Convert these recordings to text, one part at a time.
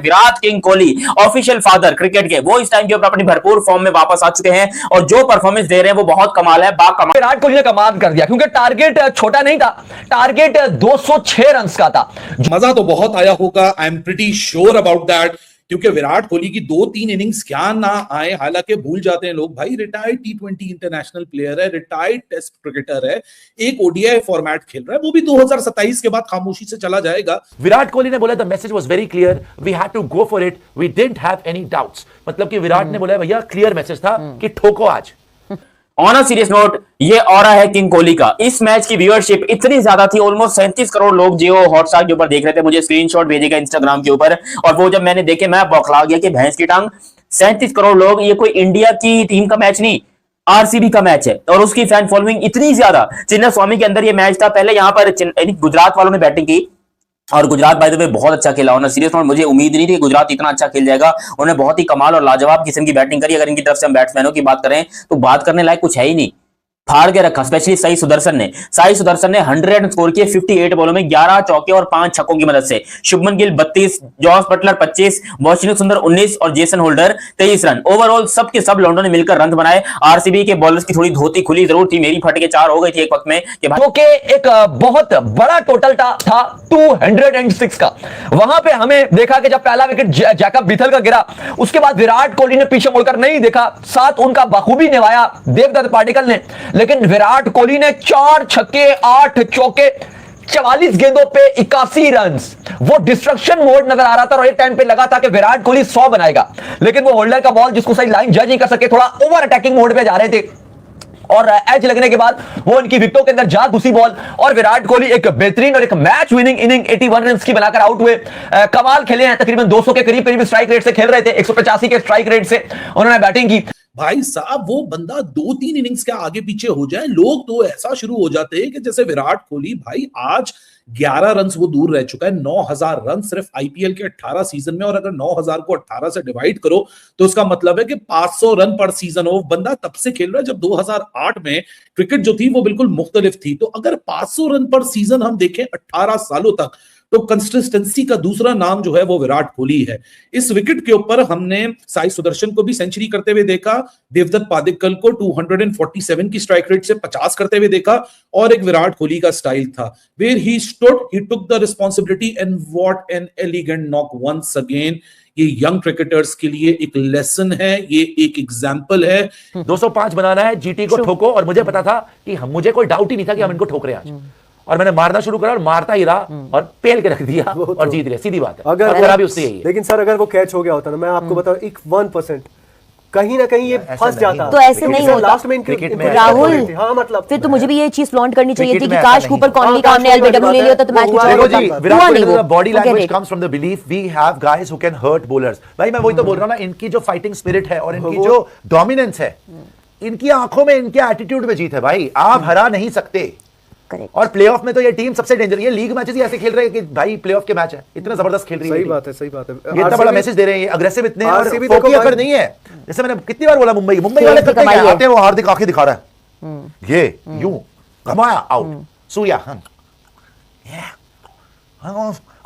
Virat king Kohli official father cricket के, वो इस टाइम के ऊपर अपनी भरपूर फॉर्म में वापस आ चुके हैं और जो परफॉर्मेंस दे रहे हैं वो बहुत कमाल है, बाकमाल। विराट कोहली ने कमाल कर दिया क्योंकि टारगेट छोटा नहीं था, टारगेट 206 रन का था। मजा तो बहुत आया होगा, I am pretty sure about that, क्योंकि विराट कोहली की 2-3 इनिंग्स क्या ना आए। हालांकि भूल जाते हैं लोग, भाई रिटायर्ड T20 इंटरनेशनल प्लेयर है, रिटायर्ड टेस्ट क्रिकेटर है, एक ओडीआई फॉर्मेट खेल रहा है, वो भी 2027 के बाद खामोशी से चला जाएगा। विराट कोहली ने बोला the message was very clear, we had to go for it, we didn't have any doubts. मतलब कि विराट ने बोला भैया क्लियर मैसेज था कि ठोको आज। ऑन अ सीरियस नोट, ये ऑरा है किंग कोहली का। इस मैच की व्यूअरशिप इतनी ज्यादा थी, ऑलमोस्ट 37 करोड़ लोग जियो हॉटस्टार के ऊपर देख रहे थे। मुझे स्क्रीनशॉट भेजेगा इंस्टाग्राम के ऊपर, और वो जब मैंने देखे मैं बौखला गया कि भैंस की टांग, 37 करोड़ लोग, ये कोई इंडिया की टीम का मैच नहीं, आरसीबी का मैच है और उसकी फैन फॉलोइंग इतनी ज्यादा। चिन्नास्वामी के अंदर ये मैच था, पहले यहां पर गुजरात वालों ने बैटिंग की और गुजरात बाय द वे बहुत अच्छा खेला। ऑन सीरियस नोट, मुझे उम्मीद नहीं थी कि गुजरात इतना अच्छा खेल जाएगा। उन्होंने बहुत ही कमाल और लाजवाब किस्म की बैटिंग करी। अगर इनकी तरफ से हम बैट्समैनों की बात करें तो बात करने लायक कुछ है ही नहीं, फाड़ के रखा। स्पेशली साई सुदर्शन ने 100 रन स्कोर किए 58 बॉलों में, 11 चौके और 5 छक्कों की मदद से। शुभमन गिल 32, जॉस बटलर 25, वाशिंगटन सुंदर 19 और जेसन होल्डर 23 रन। ओवरऑल सबके सब लॉन्डो ने मिलकर रन बनाए। आरसीबी के बॉलर्स की थोड़ी धोती खुली जरूर थी, मेरी फट के 4 हो गई थी एक वक्त में कि जो कि एक बहुत बड़ा टोटल था 206 का। वहां पे हमें देखा कि जब पहला विकेट जैकब बीथल का गिरा, उसके बाद विराट कोहली ने पीछे मुड़कर नहीं देखा, साथ उनका बखूबी निभाया देवदत्त पाटिकल ने। लेकिन विराट कोहली ने 4 छक्के 8 चौके 44 गेंदों पे 81 रन। वो डिस्ट्रक्शन मोड नजर आ रहा था और एक टाइम पे लगा था कि विराट कोहली 100 बनाएगा, लेकिन वो होल्डर का बॉल जिसको सही लाइन जज नहीं कर सके, थोड़ा ओवर अटैकिंग मोड पे जा रहे थे और एज लगने के बाद वो उनकी विकेटों के अंदर जा घुसी बॉल और विराट कोहली एक बेहतरीन और एक मैच विनिंग इनिंग 81 रन की बनाकर आउट हुए। कमाल खेले हैं, तकरीबन 200 के करीब स्ट्राइक रेट से खेल रहे थे, 185 के स्ट्राइक रेट से उन्होंने बैटिंग की। भाई साहब, वो बंदा 2-3 इनिंग्स के आगे पीछे हो जाए, लोग तो ऐसा शुरू हो जाते हैं कि जैसे विराट कोहली भाई आज 11 रन वो दूर रह चुका है 9000 रन सिर्फ आईपीएल के 18 सीजन में। और अगर 9000 को 18 से डिवाइड करो तो उसका मतलब है कि 500 रन पर सीजन हो। बंदा तब से खेल रहा है जब 2008 में क्रिकेट जो थी वो बिल्कुल मुख्तलिफ थी। तो अगर 500 रन पर सीजन हम देखें 18 सालों तक, तो कंसिस्टेंसी का दूसरा नाम जो है वो विराट कोहली है। इस विकेट के ऊपर हमने साई सुदर्शन को भी सेंचुरी करते हुए देखा, देवदत्त पादिक्कल को 247 की स्ट्राइक रेट से 50 करते हुए देखा, और एक विराट कोहली का स्टाइल था where he stood, he took the responsibility and what an elegant knock once again. ये यंग क्रिकेटर्स के लिए एक लेसन है, ये एक एग्जाम्पल है। 205 बनाना है, जीटी को ठोको। और मुझे पता था कि मुझे कोई डाउट ही नहीं था कि हम इनको ठोक रहे हैं आज, और मैंने मारना शुरू करा और मारता ही रहा और पेल के रख दिया और जीत लिया। सीधी बात है, अगर भी उससे यही है। लेकिन सर अगर वो कैच हो गया होता ना, मैं आपको बताऊं, एक 1% कहीं ना कहीं ये फंस जाता। तो ऐसे नहीं होता लास्ट में क्रिकेट में राहुल। हाँ, मतलब फिर तो मुझे भी ये चीज फ्लॉन्ट करनी चाहिए थी कि काश कूपर कॉनली का हमने एलबीडब्ल्यू ले लिया होता तो match Virat body language comes from the belief we have guys who can hurt bowlers. भाई मैं वही तो बोल रहा हूं ना, इनकी जो फाइटिंग स्पिरिट है और इनकी जो डोमिनेंस है, इनकी आंखों में, इनके एटीट्यूड में जीत है। भाई आप हरा नहीं सकते। और प्लेऑफ में तो ये टीम सबसे डेंजर, ये लीग मैचेस ही ऐसे खेल रहे हैं कि भाई प्लेऑफ के मैच है, इतना जबरदस्त खेल रही है। सही बात है, सही बात है। ये इतना बड़ा मैसेज दे रहे हैं, ये अग्रेसिव इतने हैं और फोकी अगर नहीं है। जैसे मैंने कितनी बार बोला, मुंबई वाले करते क्या आते हैं, वो हार्दिक आंखें दिखा रहा है, ये यूं घुमाया आउट, सूर्या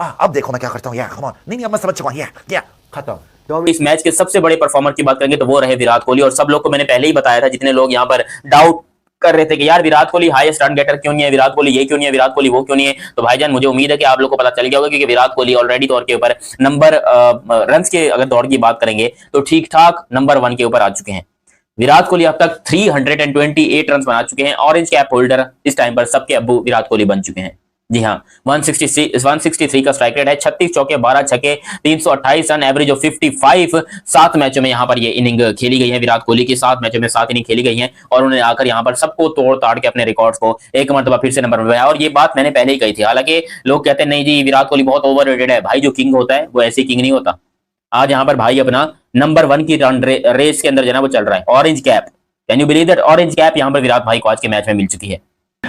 अब देखो मैं क्या करता हूं, या कम ऑन, नहीं अब मैं समझ चुका हूं, या खत्म। इस मैच के सबसे बड़े परफॉर्मर की बात करेंगे तो वो रहे विराट कोहली। और सब लोग को मैंने पहले ही बताया था, जितने लोग यहाँ पर डाउट कर रहे थे कि यार Virat Kohli highest run getter क्यों नहीं है, विराट कोहली ये क्यों नहीं है, विराट कोहली वो क्यों नहीं है, तो भाईजान मुझे उम्मीद है कि आप लोग को पता चल गया होगा, क्योंकि विराट कोहली ऑलरेडी तौर के ऊपर नंबर रन के अगर दौड़ की बात करेंगे तो ठीक ठाक नंबर 1 के ऊपर आ चुके हैं। विराट कोहली अब तक 328 रन बना चुके हैं। ऑरेंज कैप होल्डर इस टाइम पर सबके अब्बू विराट कोहली बन चुके हैं। जी हाँ, 163 का स्ट्राइक रेट है, 36 चौके 12 छक्के, 328 रन, एवरेज ऑफ 55। 7 मैचों में यहाँ पर ये इनिंग खेली गई है विराट कोहली की, 7 मैचों में 7 इनिंग खेली गई हैं और उन्होंने आकर यहाँ पर सबको तोड़ ताड़ के अपने रिकॉर्ड्स को एक मरतबा फिर से नंबर में बनाया। और ये बात मैंने पहले ही कही थी, हालांकि लोग कहते हैं नहीं जी विराट कोहली बहुत ओवररेटेड है। भाई जो किंग होता है वो ऐसे किंग नहीं होता। आज यहाँ पर भाई अपना नंबर 1 की रन रेस के अंदर जो है वो चल रहा है। Orange cap, can you believe that, orange cap यहाँ पर विराट भाई को आज के मैच में मिल चुकी है।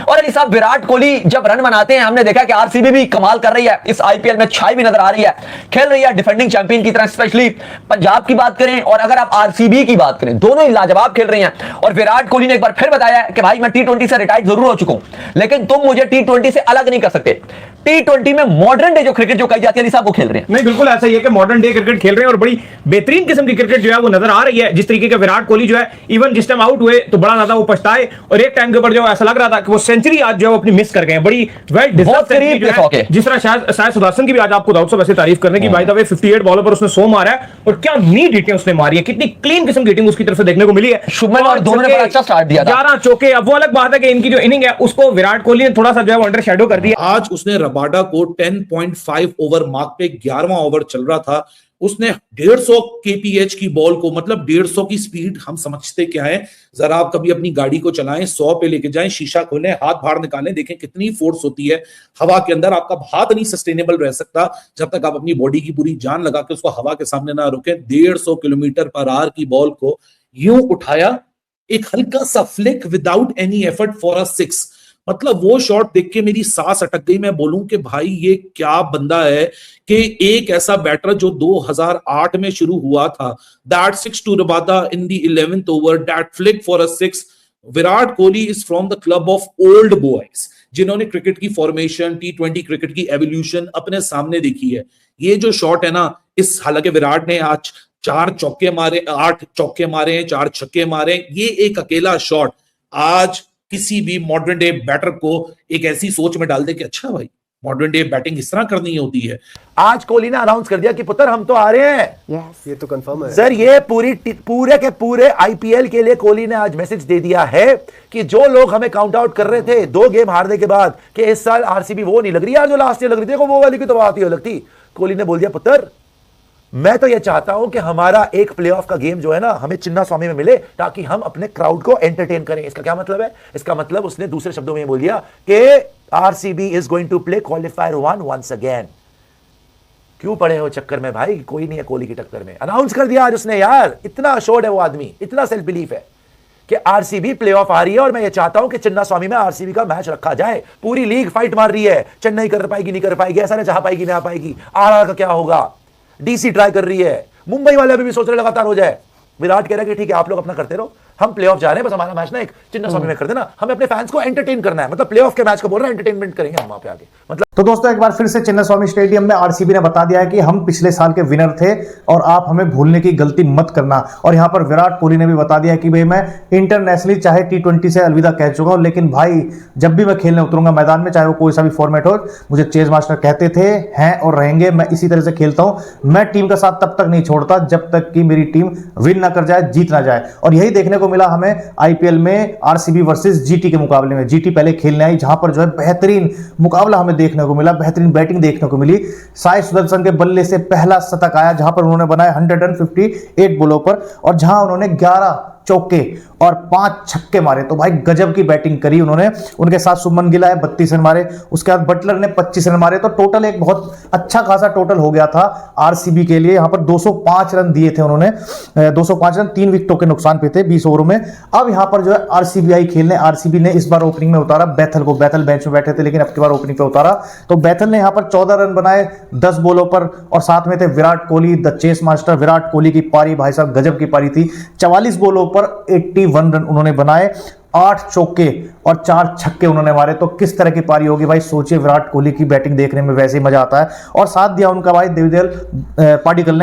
और अली साहब विराट कोहली जब रन बनाते हैं, हमने देखा कि आरसीबी भी कमाल कर रही है इस आईपीएल में, छाई भी नजर आ रही है, खेल रही है डिफेंडिंग चैंपियन की तरह। स्पेशली पंजाब की बात करें और अगर आप आरसीबी की बात करें, दोनों ही लाजवाब खेल रही हैं। और विराट कोहली ने एक बार फिर बताया कि भाई मैं टी20 से रिटायर जरूर हो चुका हूं, लेकिन तुम मुझे टी20 से अलग नहीं कर सकते। टी20 में मॉडर्न डे जो क्रिकेट जो कही जाती है, अली साहब वो खेल रहे हैं। नहीं, बिल्कुल ऐसा ही है कि मॉडर्न डे क्रिकेट खेल रहे हैं और बड़ी बेहतरीन किस्म की क्रिकेट जो है वो नजर आ रही है। जिस तरीके का विराट कोहली जो है, इवन जिस टाइम आउट हुए तो बड़ा ज्यादा वो पछताए, और एक टाइम के ऊपर जो ऐसा लग रहा था कि वो सेंचुरी आज जो है अपनी मिस कर गए हैं। बड़ी वेल डिजर्व सेंचुरी, जिस तरह शायद सुदर्शन की भी आज आपको दाऊद साहब ऐसे तारीफ करने की, बाय द वे 58 बॉलों पर उसने 100 मारा है और क्या नीट हिटिंग उसने मारी है, कितनी क्लीन किस्म की हिटिंग उसकी तरफ से देखने को मिली है। शुभमन और दोनों ने बड़ा अच्छा स्टार्ट दिया था, 11 चौके। अब वो अलग बात है कि इनकी जो इनिंग है उसको विराट कोहली ने थोड़ा सा जो है वो अंडर शेडो कर दिया। आज उसने रबाडा को 10.5 ओवर मार्क पे 11वां ओवर चल रहा था, उसने 150 kph की बॉल को, मतलब 150 की स्पीड हम समझते क्या है, जरा आप कभी अपनी गाड़ी को चलाएं, 100 पे लेके जाएं, शीशा खोलें, हाथ बाहर निकालें, देखें कितनी फोर्स होती है हवा के अंदर। आपका हाथ नहीं सस्टेनेबल रह सकता जब तक आप अपनी बॉडी की पूरी जान लगा के उसको हवा के सामने ना रोकें। 150 km/h की बॉल को यूं उठाया, एक हल्का सा flick without any effort for a 6। मतलब वो शॉट देख के मेरी सांस अटक गई। मैं बोलूं कि भाई ये क्या बंदा है कि एक ऐसा बैटर जो 2008 में शुरू हुआ था, that 6 to Rabada in the 11th over, that flick for a 6। Virat Kohli is from the club of old boys, जिन्होंने क्रिकेट की फॉर्मेशन, टी20 क्रिकेट की एवोल्यूशन अपने सामने देखी है। ये जो शॉट है ना, इस हालांकि विराट ने आज 4 चौके मारे, 8 चौके मारे, 4 छक्के मारे, ये एक अकेला शॉट आज किसी भी मॉडर्न डे बैटर को एक ऐसी सोच में डाल दे कि अच्छा भाई मॉडर्न डे बैटिंग इस तरह करनी होती है। आज कोहली ने अनाउंस कर दिया कि पुत्र हम तो आ रहे हैं। ये तो कंफर्म है सर, ये पूरे के पूरे आईपीएल के लिए कोहली ने आज मैसेज दे दिया है कि जो लोग हमें काउंट आउट कर रहे थे 2 गेम हारने के बाद कि इस साल आरसीबी वो नहीं लग रही यार जो लास्ट ईयर लग रही थी, वो वाली की तो बात ही अलग थी। कोहली ने बोल दिया पुत्र मैं तो ये चाहता हूं कि हमारा एक प्लेऑफ का गेम जो है ना हमें चिन्ना स्वामी में मिले, ताकि हम अपने क्राउड को एंटरटेन करें। इसका क्या मतलब है? इसका मतलब उसने दूसरे शब्दों में बोल दिया कि RCB is going to play qualifier 1 once again. क्यों पड़े हो चक्कर में भाई, कोई नहीं है कोहली की टक्कर में। अनाउंस कर दिया आज उसने यार, इतना अश्योर्ड है वो आदमी, इतना सेल्फ बिलीफ है कि आरसीबी प्लेऑफ आ रही है और मैं ये चाहता हूं कि चिन्ना स्वामी में आरसीबी का मैच रखा जाए। पूरी लीग फाइट मार रही है, चेन्नई कर पाएगी नहीं कर पाएगी, ऐसा नहीं चाह पाएगी नहीं आ पाएगी, आरआर का क्या होगा, डीसी ट्राई कर रही है, मुंबई वाले अभी भी सोच रहे लगातार हो जाए। विराट कह रहा है कि ठीक है आप लोग अपना करते रहो, हम प्लेऑफ जा रहे हैं, बस हमारा मैच ना एक चिन्ना स्वामी में कर देना, हमें अपने फैंस को एंटरटेन करना है। मतलब प्लेऑफ के मैच को बोल रहा है एंटरटेनमेंट करेंगे हम वहां पे आगे। मतलब तो दोस्तों एक बार फिर से चिन्नास्वामी स्टेडियम में आरसीबी ने बता दिया है कि हम पिछले साल के विनर थे और आप हमें भूलने की गलती मत करना। और यहां पर विराट कोहली ने भी बता दिया कि भाई मैं इंटरनेशनली चाहे टी20 से अलविदा कह चुका हूं, लेकिन भाई जब भी मैं खेलने उतरूंगा मैदान में, चाहे वो कोई सा भी फॉर्मेट हो, मुझे चेज मास्टर कहते थे, हैं और रहेंगे, मैं इसी तरह से खेलता हूं। मैं टीम का साथ तब तक नहीं छोड़ता जब तक कि मेरी टीम विन ना कर जाए, जीत ना जाए। और यही देखने को मिला हमें आईपीएल में आरसीबी वर्सेस जीटी के मुकाबले में। जीटी पहले खेलने आई, जहां पर जो है बेहतरीन मुकाबला हमें देखने को मिला, बेहतरीन बैटिंग देखने को मिली। साई सुदर्शन के बल्ले से पहला शतक आया, जहां पर उन्होंने बनाए 158 बॉलों पर, और जहां उन्होंने 11 चौके और 5 छक्के मारे। तो भाई गजब की बैटिंग करी उन्होंने। उनके साथ शुभमन गिल आए, 32 रन मारे, उसके बाद बटलर ने 25 रन मारे। तो टोटल एक बहुत अच्छा खासा टोटल हो गया था आरसीबी के लिए। यहां पर 205 रन दिए थे उन्होंने, 205 रन 3 विकेटों के नुकसान पे थे 20 ओवरों में। अब यहां पर जो है आरसीबी आई खेलने। आरसीबी ने इस बार ओपनिंग में उतारा बैथल को। बैथल बेंच में बैठे थे, लेकिन अब की बार ओपनिंग पे उतारा। तो बैथल ने यहां पर 14 रन बनाए 10 बॉलों पर, और साथ में थे Virat Kohli, the chase master. Virat Kohli की पारी भाई साहब गजब की पारी थी। 44 बॉलों पर 81 रन उन्होंने बनाए, 8 चौके और 4 छक्के उन्होंने मारे। तो किस तरह की पारी होगी भाई, सोचिए। विराट कोहली की बैटिंग देखने में वैसे ही मजा आता है। और साथ दिया उनका भाई देवदयाल पाडिक्कल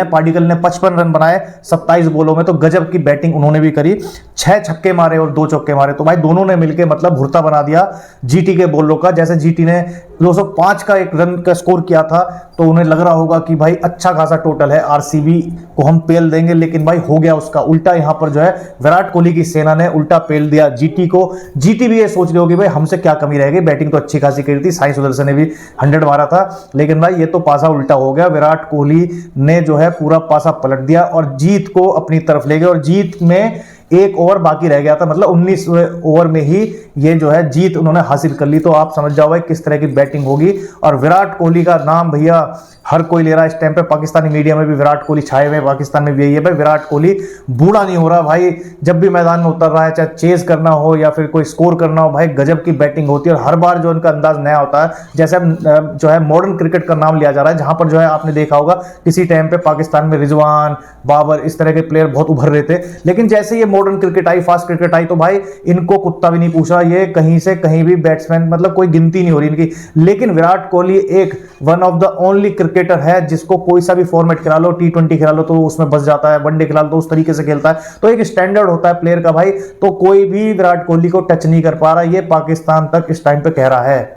ने 55 रन बनाए 27 बॉलों में। तो गजब की बैटिंग उन्होंने भी करी, 6 छक्के मारे और 2 चौके मारे। तो भाई दोनों ने मिलकर मतलब भुर्ता बना दिया जीटी के बॉलों का। जैसे जीटी ने 205 का एक रन का स्कोर किया था, तो उन्हें लग रहा होगा कि भाई अच्छा खासा टोटल है, आरसीबी को हम पेल देंगे, लेकिन भाई हो गया उसका उल्टा। यहां पर जो है विराट कोहली की सेना ने उल्टा पेल दिया जीटी को। जीटी भी ये सोच रही होगी भाई हमसे क्या कमी रहेगी, बैटिंग तो अच्छी खासी करी थी, साई सुदर्शन ने भी 100 मारा था, लेकिन भाई ये तो पासा उल्टा हो गया। विराट कोहली ने जो है पूरा पासा पलट दिया और जीत को अपनी तरफ ले गए। और जीत में एक ओवर बाकी रह गया था, मतलब 19वें ओवर में ही ये जो है जीत उन्होंने हासिल कर ली। तो आप समझ जाओ भाई किस तरह की बैटिंग होगी। और विराट कोहली का नाम भैया हर कोई ले रहा है इस टाइम पे, पाकिस्तानी मीडिया में भी विराट कोहली छाए हुए, पाकिस्तान में भी यही है भाई, विराट कोहली बूढ़ा नहीं हो रहा भाई। जब भी मैदान में उतर रहा है, चाहे चेज करना हो या फिर कोई स्कोर करना हो, भाई गजब की बैटिंग होती है। और हर बार जो उनका अंदाज नया होता है, जैसे अब जो है मॉडर्न क्रिकेट का नाम लिया जा रहा है, जहां पर जो है आपने देखा होगा किसी टाइम पे पाकिस्तान में रिजवान, बाबर, इस तरह के प्लेयर बहुत उभर रहे थे, लेकिन जैसे ये modern cricket I, fast cricket I, तो भाई इनको कुत्ता भी नहीं पूछा, ये कहीं से कहीं भी बैट्समैन, मतलब कोई गिनती नहीं हो रही इनकी। लेकिन विराट कोहली एक one of the only cricketer है जिसको कोई सा भी फॉर्मेट खिला लो, T20 खिला लो तो उसमें बस जाता है, वनडे खिला लो तो उस तरीके से खेलता है। तो एक स्टैंडर्ड होता है प्लेयर का भाई, तो कोई भी विराट कोहली को टच नहीं कर पा रहा, ये पाकिस्तान तक इस टाइम पे कह रहा है।